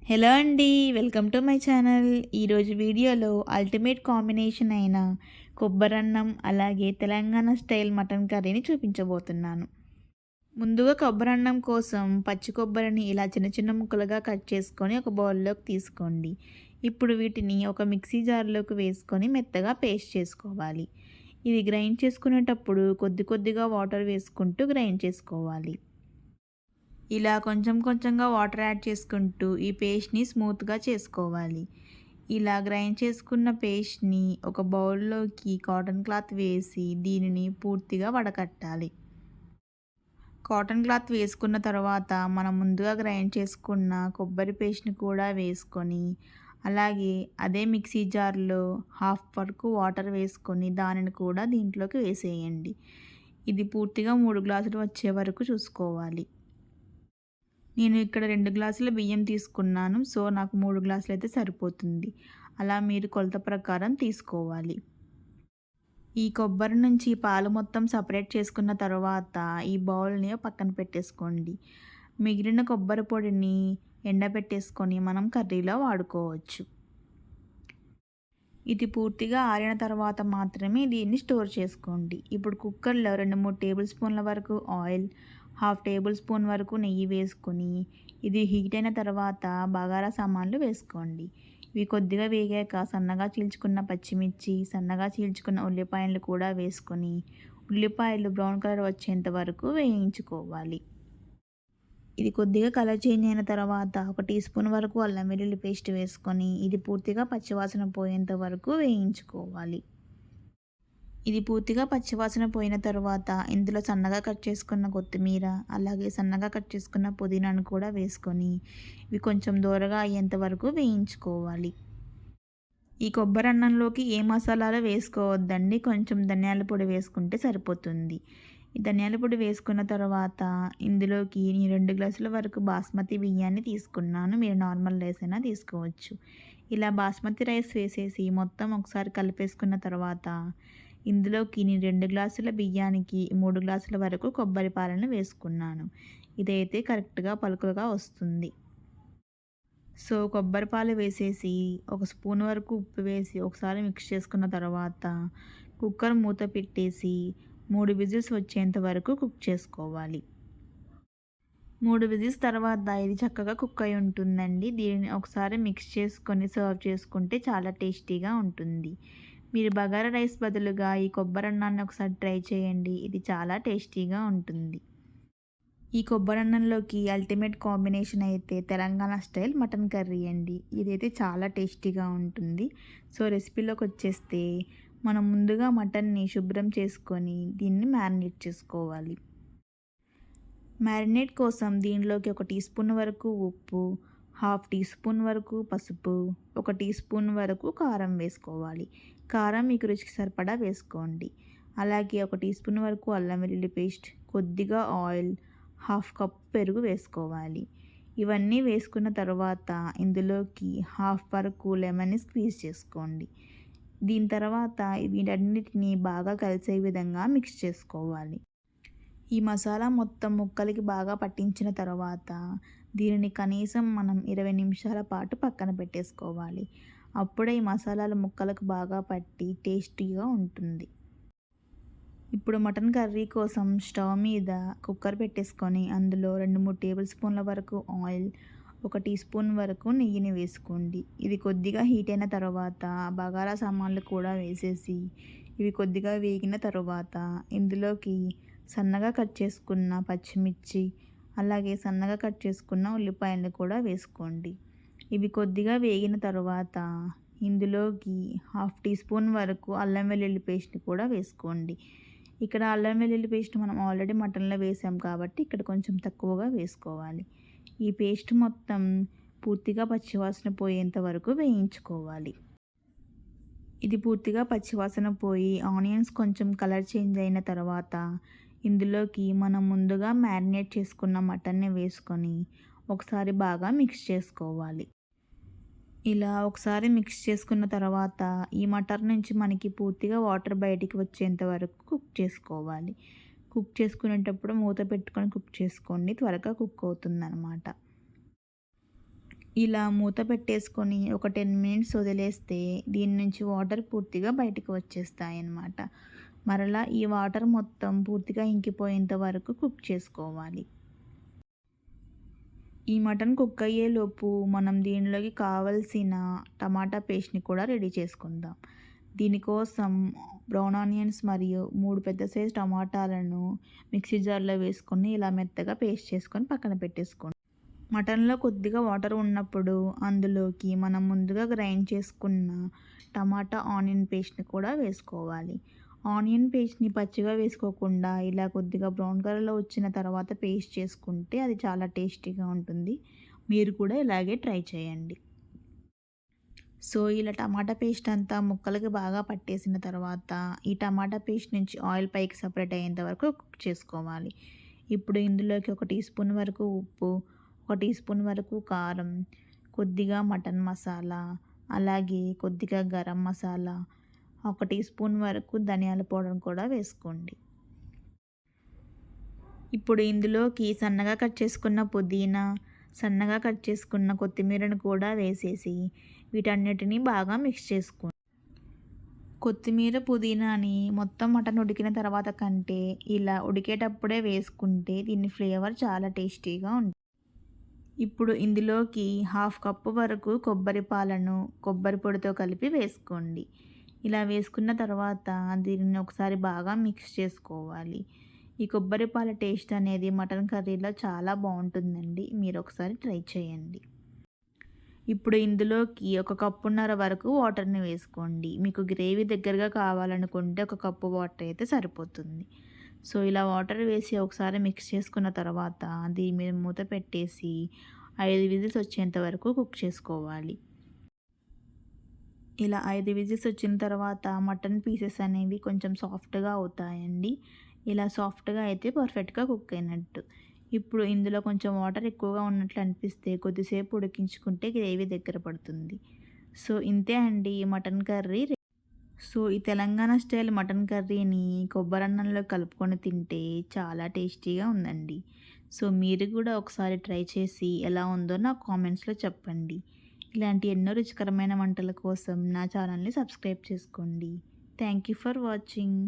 Hello అండి, welcome to my channel. ఈరోజు వీడియోలో అల్టిమేట్ కాంబినేషన్ అయిన కొబ్బరన్నం అలాగే తెలంగాణ స్టైల్ మటన్ కర్రీని చూపించబోతున్నాను. ముందుగా కొబ్బరన్నం కోసం పచ్చి కొబ్బరిని ఇలా చిన్న చిన్న ముక్కలుగా కట్ చేసుకొని ఒక బౌల్లోకి తీసుకోండి. ఇప్పుడు వీటిని ఒక మిక్సీ జార్లోకి వేసుకొని మెత్తగా పేస్ట్ చేసుకోవాలి. ఇది గ్రైండ్ చేసుకునేటప్పుడు కొద్ది కొద్దిగా వాటర్ వేసుకుంటూ గ్రైండ్ చేసుకోవాలి. ఇలా కొంచెం కొంచెంగా వాటర్ యాడ్ చేసుకుంటూ ఈ పేస్ట్ని స్మూత్గా చేసుకోవాలి. ఇలా గ్రైండ్ చేసుకున్న పేస్ట్ని ఒక బౌల్లోకి కాటన్ క్లాత్ వేసి దీనిని పూర్తిగా వడకట్టాలి. కాటన్ క్లాత్ వేసుకున్న తర్వాత మనం ముందుగా గ్రైండ్ చేసుకున్న కొబ్బరి పేస్ట్ని కూడా వేసుకొని అలాగే అదే మిక్సీ జార్లో హాఫ్ వరకు వాటర్ వేసుకొని దానిని కూడా దీంట్లోకి వేసేయండి. ఇది పూర్తిగా 3 గ్లాసులు వచ్చే వరకు చూసుకోవాలి. నేను ఇక్కడ 2 గ్లాసుల బియ్యం తీసుకున్నాను. సో నాకు 3 గ్లాసులు అయితే సరిపోతుంది. అలా మీరు కొలత ప్రకారం తీసుకోవాలి. ఈ కొబ్బరి నుంచి పాలు మొత్తం సపరేట్ చేసుకున్న తర్వాత ఈ బౌల్ని పక్కన పెట్టేసుకోండి. మిగిలిన కొబ్బరి పొడిని ఎండబెట్టేసుకొని మనం కర్రీలో వాడుకోవచ్చు. ఇది పూర్తిగా ఆరిన తర్వాత మాత్రమే దీన్ని స్టోర్ చేసుకోండి. ఇప్పుడు కుక్కర్లో 2-3 టేబుల్ స్పూన్ల వరకు ఆయిల్, హాఫ్ టేబుల్ స్పూన్ వరకు నెయ్యి వేసుకొని ఇది హీట్ అయిన తర్వాత బగారా సామాన్లు వేసుకోండి. ఇవి కొద్దిగా వేగాక సన్నగా చీల్చుకున్న పచ్చిమిర్చి, సన్నగా చీల్చుకున్న ఉల్లిపాయలు కూడా వేసుకొని ఉల్లిపాయలు బ్రౌన్ కలర్ వచ్చేంత వరకు వేయించుకోవాలి. ఇది కొద్దిగా కలర్ చేంజ్ అయిన తర్వాత ఒక టీ స్పూన్ వరకు అల్లం వెల్లుల్లి పేస్ట్ వేసుకొని ఇది పూర్తిగా పచ్చివాసన పోయేంత వరకు వేయించుకోవాలి. ఇది పూర్తిగా పచ్చివాసన పోయిన తర్వాత ఇందులో సన్నగా కట్ చేసుకున్న కొత్తిమీర అలాగే సన్నగా కట్ చేసుకున్న పుదీనాను కూడా వేసుకొని ఇవి కొంచెం దూరగా అయ్యేంత వరకు వేయించుకోవాలి. ఈ కొబ్బరి అన్నంలోకి ఏ మసాలాలు వేసుకోవద్దండి, కొంచెం ధనియాల పొడి వేసుకుంటే సరిపోతుంది. ఈ ధనియాల పొడి వేసుకున్న తర్వాత ఇందులోకి నేను 2 గ్లాసుల వరకు బాస్మతి బియ్యాన్ని తీసుకున్నాను. మీరు నార్మల్ రైస్ అయినా తీసుకోవచ్చు. ఇలా బాస్మతి రైస్ వేసేసి మొత్తం ఒకసారి కలిపేసుకున్న తర్వాత ఇందులోకి నేను 2 గ్లాసుల బియ్యానికి 3 గ్లాసుల వరకు కొబ్బరి పాలను వేసుకున్నాను. ఇదైతే కరెక్ట్గా పలుకులుగా వస్తుంది. సో కొబ్బరి పాలు వేసేసి ఒక స్పూన్ వరకు ఉప్పు వేసి ఒకసారి మిక్స్ చేసుకున్న తర్వాత కుక్కర్ మూత పెట్టేసి 3 విజిల్స్ వచ్చేంత వరకు కుక్ చేసుకోవాలి. 3 విజిల్స్ తర్వాత ఇది చక్కగా కుక్ అయి ఉంటుందండి. దీనిని ఒకసారి మిక్స్ చేసుకొని సర్వ్ చేసుకుంటే చాలా టేస్టీగా ఉంటుంది. మీరు బగారా రైస్ బదులుగా ఈ కొబ్బరి అన్నాన్ని ఒకసారి ట్రై చేయండి. ఇది చాలా టేస్టీగా ఉంటుంది. ఈ కొబ్బరన్నంలోకి అల్టిమేట్ కాంబినేషన్ అయితే తెలంగాణ స్టైల్ మటన్ కర్రీ అండి. ఇదైతే చాలా టేస్టీగా ఉంటుంది. సో రెసిపీలోకి వచ్చేస్తే మనం ముందుగా మటన్ని శుభ్రం చేసుకొని దీన్ని మ్యారినేట్ చేసుకోవాలి. మ్యారినేట్ కోసం దీనిలోకి 1 టీ స్పూన్ వరకు ఉప్పు, హాఫ్ టీ స్పూన్ వరకు పసుపు, 1 టీ స్పూన్ వరకు కారం వేసుకోవాలి. కారం మీకు రుచికి సరిపడా వేసుకోండి. అలాగే 1 టీ స్పూన్ వరకు అల్లం వెల్లుల్లి పేస్ట్, కొద్దిగా ఆయిల్, హాఫ్ కప్ పెరుగు వేసుకోవాలి. ఇవన్నీ వేసుకున్న తర్వాత ఇందులోకి హాఫ్ వరకు లెమన్ని స్క్వీజ్ చేసుకోండి. దీని తర్వాత వీటన్నిటిని బాగా కలిసే విధంగా మిక్స్ చేసుకోవాలి. ఈ మసాలా మొత్తం ముక్కలకి బాగా పట్టించిన తర్వాత దీనిని కనీసం మనం 20 నిమిషాల పాటు పక్కన పెట్టేసుకోవాలి. అప్పుడే ఈ మసాలాలు ముక్కలకు బాగా పట్టి టేస్టీగా ఉంటుంది. ఇప్పుడు మటన్ కర్రీ కోసం స్టవ్ మీద కుక్కర్ పెట్టేసుకొని అందులో 2-3 టేబుల్ స్పూన్ల వరకు ఆయిల్, 1 టీ స్పూన్ వరకు నెయ్యిని వేసుకోండి. ఇది కొద్దిగా హీట్ అయిన తర్వాత బగారా సామాన్లు కూడా వేసేసి ఇవి కొద్దిగా వేగిన తర్వాత ఇందులోకి సన్నగా కట్ చేసుకున్న పచ్చిమిర్చి అలాగే సన్నగా కట్ చేసుకున్న ఉల్లిపాయలను కూడా వేసుకోండి. ఇవి కొద్దిగా వేగిన తర్వాత ఇందులోకి హాఫ్ టీ స్పూన్ వరకు అల్లం వెల్లుల్లి పేస్ట్ని కూడా వేసుకోండి. ఇక్కడ అల్లం వెల్లుల్లి పేస్ట్ మనం ఆల్రెడీ మటన్లో వేసాం కాబట్టి ఇక్కడ కొంచెం తక్కువగా వేసుకోవాలి. ఈ పేస్ట్ మొత్తం పూర్తిగా పచ్చివాసన పోయేంత వరకు వేయించుకోవాలి. ఇది పూర్తిగా పచ్చివాసన పోయి ఆనియన్స్ కొంచెం కలర్ చేంజ్ అయిన తర్వాత ఇందులోకి మనం ముందుగా మ్యారినేట్ చేసుకున్న మటన్ని వేసుకొని ఒకసారి బాగా మిక్స్ చేసుకోవాలి. ఇలా ఒకసారి మిక్స్ చేసుకున్న తర్వాత ఈ మటర్ నుంచి మనకి పూర్తిగా వాటర్ బయటికి వచ్చేంత వరకు కుక్ చేసుకోవాలి. కుక్ చేసుకునేటప్పుడు మూత పెట్టుకొని కుక్ చేసుకోండి, త్వరగా కుక్ అవుతుందన్నమాట. ఇలా మూత పెట్టేసుకొని ఒక 10 మినిట్స్ వదిలేస్తే దీని నుంచి వాటర్ పూర్తిగా బయటకు వచ్చేస్తాయన్నమాట. మరలా ఈ వాటర్ మొత్తం పూర్తిగా ఇంకిపోయేంత వరకు కుక్ చేసుకోవాలి. ఈ మటన్ కుక్ అయ్యేలోపు మనం దీనిలోకి కావలసిన టమాటా పేస్ట్‌ని కూడా రెడీ చేసుకుందాం. దీనికోసం బ్రౌన్ ఆనియన్స్ మరియు 3 పెద్ద సైజు టమాటాలను మిక్సీ జార్‌లో వేసుకొని ఇలా మెత్తగా పేస్ట్ చేసుకొని పక్కన పెట్టేసుకోండి. మటన్‌లో కొద్దిగా వాటర్ ఉన్నప్పుడు అందులోకి మనం ముందుగా గ్రైండ్ చేసుకున్న టమాటా, ఆనియన్ పేస్ట్‌ని కూడా వేసుకోవాలి. ఆనియన్ పేస్ట్‌ని పచ్చిగా వేసుకోకుండా ఇలా కొద్దిగా బ్రౌన్ కలర్‌లో వచ్చిన తర్వాత పేస్ట్ చేసుకుంటే అది చాలా టేస్టీగా ఉంటుంది. మీరు కూడా ఇలాగే ట్రై చేయండి. సో, ఇలా టమాటా పేస్ట్ అంతా ముక్కలకి బాగా పట్టేసిన తర్వాత ఈ టమాటా పేస్ట్ నుంచి ఆయిల్ పైకి సెపరేట్ అయ్యేంత వరకు కుక్ చేసుకోవాలి. ఇప్పుడు ఇందులోకి ఒక టీ స్పూన్ వరకు ఉప్పు, ఒక టీ స్పూన్ వరకు కారం, కొద్దిగా మటన్ మసాలా, అలాగే కొద్దిగా గరం మసాలా, ఒక టీ స్పూన్ వరకు ధనియాల పౌడర్ కూడా వేసుకోండి. ఇప్పుడు ఇందులోకి సన్నగా కట్ చేసుకున్న పుదీనా, సన్నగా కట్ చేసుకున్న కొత్తిమీరను కూడా వేసేసి వీటన్నిటిని బాగా మిక్స్ చేసుకోండి. కొత్తిమీర, పుదీనాని మొత్తం మటన్ ఉడికిన తర్వాత కంటే ఇలా ఉడికేటప్పుడే వేసుకుంటే దీని ఫ్లేవర్ చాలా టేస్టీగా ఉంటుంది. ఇప్పుడు ఇందులోకి హాఫ్ కప్పు వరకు కొబ్బరి పాలను కొబ్బరి పొడితో కలిపి వేసుకోండి. ఇలా వేసుకున్న తర్వాత దీనిని ఒకసారి బాగా మిక్స్ చేసుకోవాలి. ఈ కొబ్బరి పాల టేస్ట్ అనేది మటన్ కర్రీలో చాలా బాగుంటుందండి. మీరు ఒకసారి ట్రై చేయండి. ఇప్పుడు ఇందులోకి ఒక కప్పున్నర వరకు వాటర్ని వేసుకోండి. మీకు గ్రేవీ దగ్గరగా కావాలనుకుంటే ఒక కప్పు వాటర్ అయితే సరిపోతుంది. సో, ఇలా వాటర్ వేసి ఒకసారి మిక్స్ చేసుకున్న తర్వాత దీని మీద మూత పెట్టేసి 5 విజిల్స్ వచ్చేంత వరకు కుక్ చేసుకోవాలి. ఇలా 5 విజిల్స్ వచ్చిన తర్వాత మటన్ పీసెస్ అనేవి కొంచెం సాఫ్ట్‌గా అవుతాయండి. ఇలా సాఫ్ట్‌గా అయితే పర్ఫెక్ట్‌గా కుక్ అయినట్టు. ఇప్పుడు ఇందులో కొంచెం వాటర్ ఎక్కువగా ఉన్నట్లు అనిపిస్తే కొద్దిసేపు ఉడికించుకుంటే గ్రేవీ దగ్గర పడుతుంది. సో, ఇంతే అండి ఈ మటన్ కర్రీ. సో, ఈ తెలంగాణ స్టైల్ మటన్ కర్రీని కొబ్బరన్నంలో కలుపుకొని తింటే చాలా టేస్టీగా ఉందండి. సో, మీరు కూడా ఒకసారి ట్రై చేసి ఎలా ఉందో నాకు కామెంట్స్‌లో చెప్పండి. ఇలాంటి ఎన్నో రుచికరమైన వంటల కోసం నా ఛానల్‌ని సబ్స్క్రైబ్ చేసుకోండి. Thank you for watching.